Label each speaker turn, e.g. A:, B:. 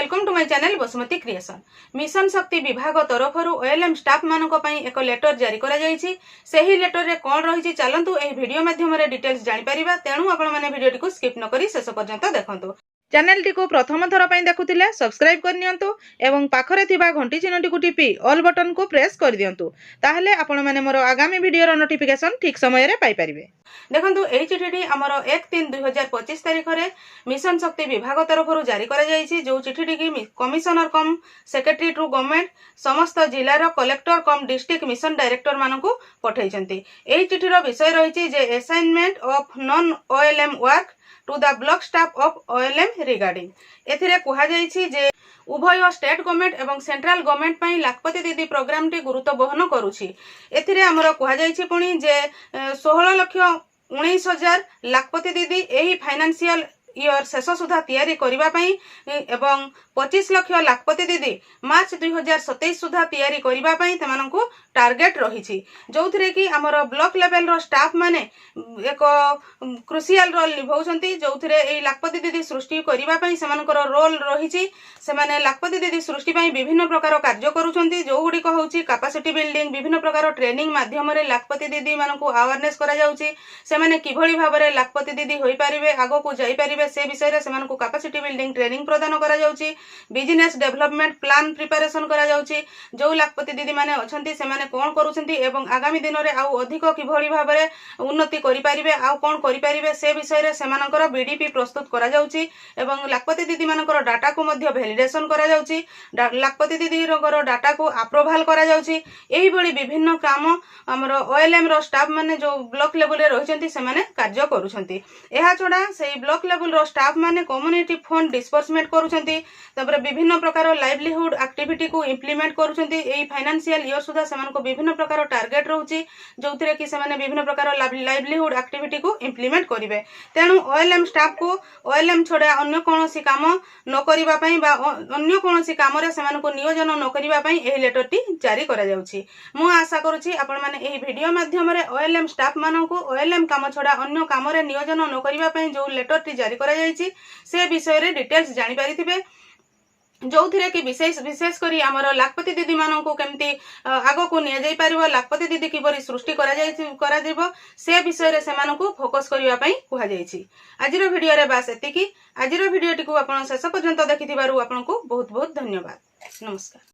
A: Welcome to my channel Basumati creation. Mission Shakti विभाग तरफ OLM staff मानक पई एक लेटर जारी करा जायछि। सेही लेटर रे कोन रहिछि चलंतु एही वीडियो माध्यम रे डिटेल्स जानि परिबा। तेणु आपण माने वीडियो को स्किप न करी शेष पर्यंत देखंतु। चैनल टी को प्रथम थर पई देखुथिले सब्सक्राइब कर नियंतु एवं पाखरे थिबा घंटी चिन्हटी को टिपी ऑल बटन को प्रेस कर दियंतु। ताहले आपण माने मोर आगामी वीडियो रो नोटिफिकेशन ठीक समय रे पाई परिबे। देखंतु एही चिठीटी हमर 1/3/2025 तारिख रे मिशन शक्ति विभाग तरफ जारी करा जायछि। जो चिठीटी की commissioner cum secretary to government समस्त जिला रो collector cum district mission director मानकु पठाइछन्ति। एही चिठीर विषय रहिछि जे assignment of non OLM work to the block staff of OLM regarding. एथिरे कुहा जायछि जे उभय स्टेट गवर्नमेंट एवं सेंट्रल गवर्नमेंट पई लाखपति दीदी प्रोग्राम टी गुरुत्व बहन करूछि। एथिरे हमर कुहा जायछि पुणी जे 16,19,000 लाखपति दीदी एही फाइनेंशियल ईयर शेष सुधा तैयारी करिबा पई एवं 25 लाख लाखपति दीदी मार्च 2027 सुधा तैयारी करिबा पई तमानकु टार्गेट रहिछि। जोथिरे कि हमर ब्लॉक लेवल रो स्टाफ माने एक क्रुशियल रोल निभाउछन्ति। जोथिरे एही लाखपति दीदी सृष्टि करिबा पई सेमानकर रोल रहिछि। सेमाने लाखपति दीदी सृष्टि पई विभिन्न प्रकार कार्य करूछन्ति। जो गुडी को होछि कैपेसिटी बिल्डिंग विभिन्न प्रकार ट्रेनिंग माध्यम रे लाखपति दीदी मानकु अवेयरनेस करा जाउछि। सेमाने किभଳି भाबरे लाखपति दीदी होई परिबे आगो को जाई परिबे से विषय रे सेमानकु कैपेसिटी बिल्डिंग ट्रेनिंग प्रदान करा जाउछि। बिजनेस डेवलपमेंट प्लान प्रिपरेशन करा जाउछि। जो लाखपति दीदी माने अछन्ति सेमाने कोन करूछन्ति एवं आगामी दिन रे आउ अधिक किभଳି भाबरे उन्नति करि परिबे आउ कोन करि परिबे से विषय रे सेमानकर बीडीपी प्रस्तुत करा जाउछि एवं लाखपति दीदी मानकर डाटा को मध्य वैलिडेशन करा जाउछि। लाखपति दीदी रो डाटा को अप्रूवल करा जाउछि। एही भଳି विभिन्न काम हमर ओएलएम रो स्टाफ माने जो ब्लॉक लेवल रे रहिसन्ति सेमाने कार्य करूछन्ति। एहा छोडा सेही ब्लॉक लेवल रो स्टाफ माने कम्युनिटी फंड डिस्बर्समेंट करूछन्ति। तबरे विभिन्न प्रकार लाइवलीहुड एक्टिविटी को इंप्लीमेंट करूछन्ति। एही फाइनेंशियल ईयर सुधा सेमानको विभिन्न प्रकार टार्गेट रहउछि। जोथिरे कि सेमाने विभिन्न प्रकार लाइवलीहुड एक्टिविटी को इंप्लीमेंट करिवे। तेणु ओएलएम स्टाफ को ओएलएम छोडा अन्य कोनोसी काम न करिबा पई बा अन्य कोनोसी काम रे सेमानको नियोजन न करिबा पई एही लेटर टी जारी करा जाउछि। मु आशा करूछि आपण माने एही वीडियो माध्यम रे ओएलएम स्टाफ माननको ओएलएम काम छोडा अन्य काम रे नियोजन न करिबा पई जो लेटर टी जारी करा जायछि से विषय रे डिटेल्स जानि परिथिबे। जोथिरे कि विशेष करी हमर लाखपति दीदी माननको केमती आगो को निया जाई परिबो लाखपति दीदी किबरी सृष्टि करा जिवो से विषय रे सेमाननको फोकस करिवा पई कुहा जायछि। आजिरो वीडियो रे बास एतिकी। आजिरो वीडियो टिकु आपण शेष पर्यंत देखिथिबारु आपनको बहुत बहुत धन्यवाद। नमस्कार।